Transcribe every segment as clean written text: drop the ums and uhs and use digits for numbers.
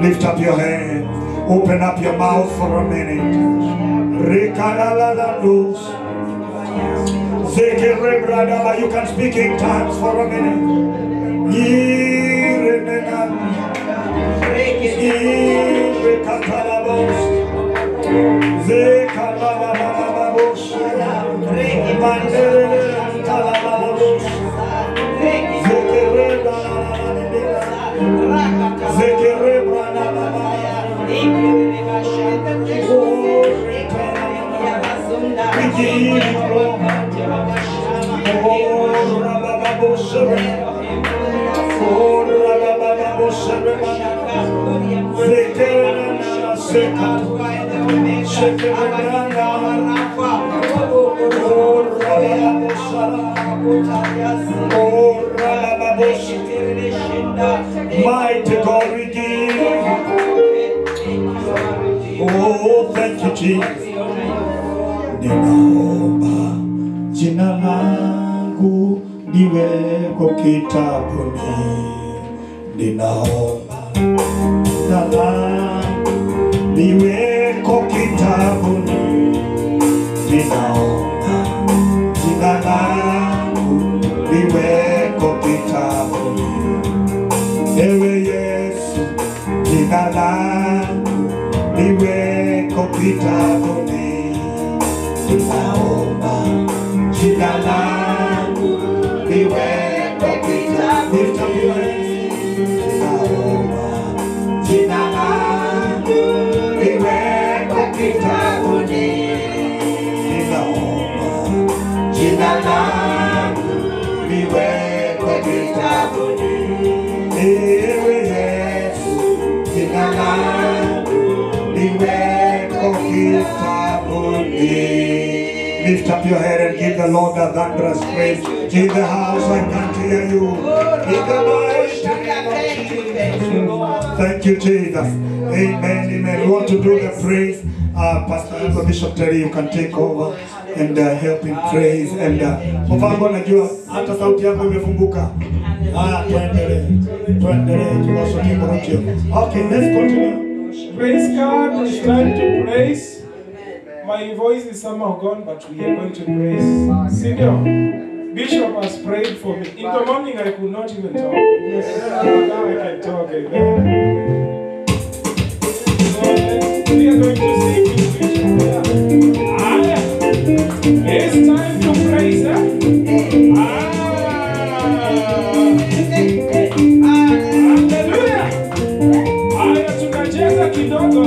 Lift up your hand. Open up your mouth for a minute. You can speak in tongues for a minute. Mighty God, we give. Oh, thank you, Jesus. Ninaomba jina langu liwekwe kitabuni. Ninaomba jina langu liwekwe kitabuni. Ninaomba jina langu liwekwe kitabuni. Ewe Yesu, jina langu liwekwe kitabuni. Ninaomba jina langu liwekwe kitabuni. Ninaomba jina langu liwekwe kitabuni. Ninaomba jina langu liwekwe kitabuni. Ewe Yesu, jina langu liwekwe kitabuni. Lift up your head and give the Lord a thunderous praise. In the house, I can't hear you. In the voice, thank you, Jesus. Amen, amen. We want to do the praise. Pastor Bishop Terry, you can take over and help in praise. And Mpango najua hata sauti yako imefunguka. Tuendelee tuwasomee Korintio. Okay, let's continue. Praise God. It's time to praise. My voice is somehow gone, but we are going to praise. Senior, Bishop has prayed for me. In the morning, I could not even talk. Yes. Now I can talk again. So we are going to sing with Bishop. It's time to praise. Hallelujah. Tunacheza kidogo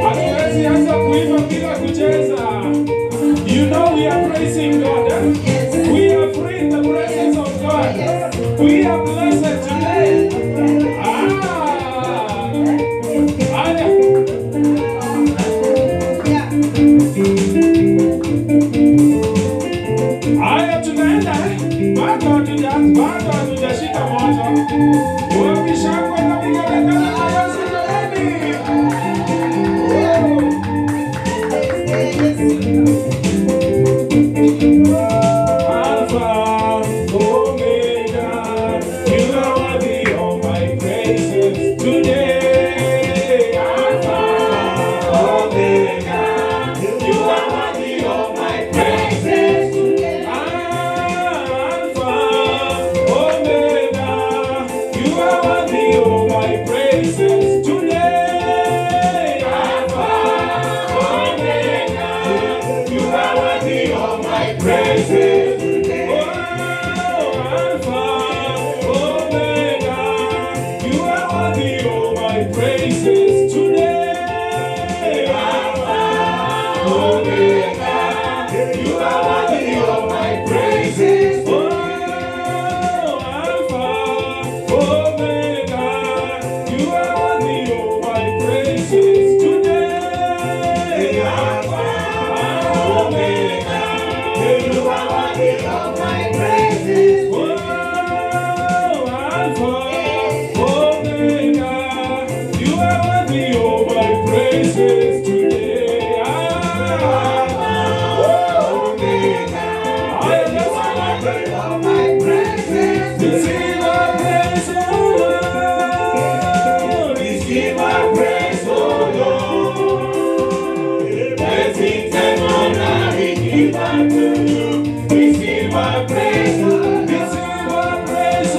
hatuwezi anza kuimba bila kucheza. You know we are praising God. We are free in the presence of God. We are blessed today. Haya tunaenda. Bado hatujashika moto. Wakishangwe na vigelegele na Yesu ndani. Alpha, Omega, you are worthy of my praises today. Alpha, Omega, you are worthy of my praises today. Alpha, Omega, you are worthy of my praises today. Alpha, Omega, you are worthy of my praises. Oh, Alpha, Omega, you are worthy of my praises today. Alpha, Omega, you are worthy of my praises. Oh, Alpha, Omega, you are worthy of my praises today. Alpha, Omega, you are worthy of my praises. Oh, Alpha, Omega, you are worthy of my praises today. Alpha, Omega, I am worthy of my praises. Receive my praise, oh Lord. Receive my praise, oh Lord. Blessings and honor we give unto you. Receive my praise, oh Lord. Receive my praise, oh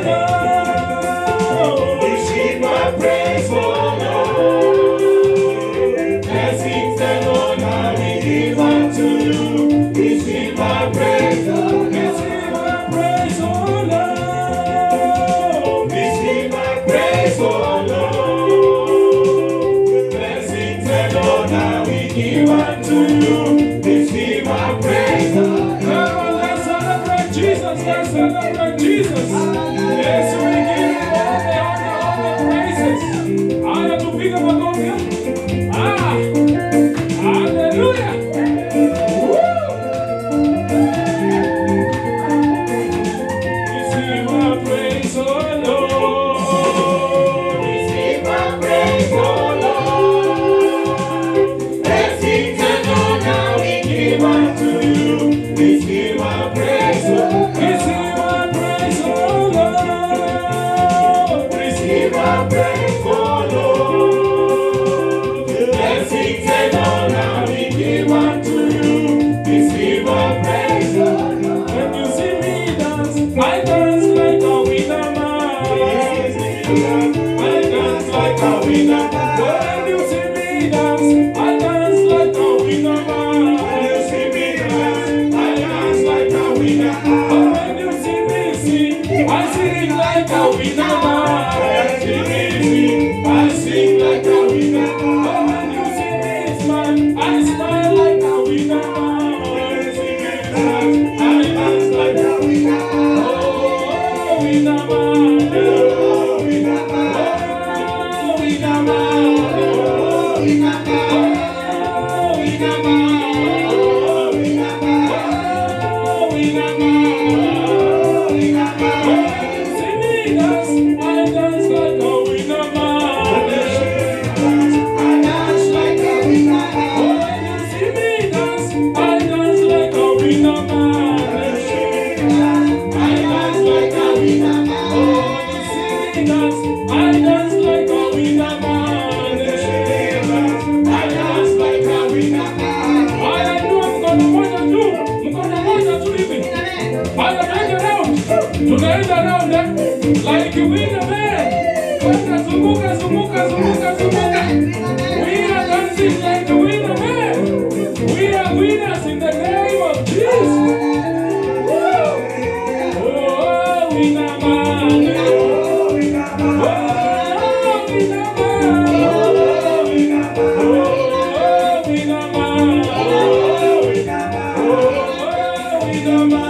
Lord. Receive my praise, oh Lord. Blessings and honor we give unto you. Receive my praise, oh Lord. Receive my praise, oh Lord. Receive my praise, oh Lord. Blessings and honor we give unto you. Receive my praise. sing like a winner man. I sing like a winner man. When you see this man, I smile like a winner man. I dance like a winner man. Oh, winner man. Oh, winner man. Oh, winner man. Oh, winner man. Like a winner man. Zunguka, zunguka, zunguka, zunguka. We are dancing like a winner man. We are winners in the name of Jesus. Oh, winner man. Oh, winner man. Oh, winner man. Oh, winner man. Oh, winner man. Oh, winner man.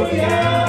Hallelujah.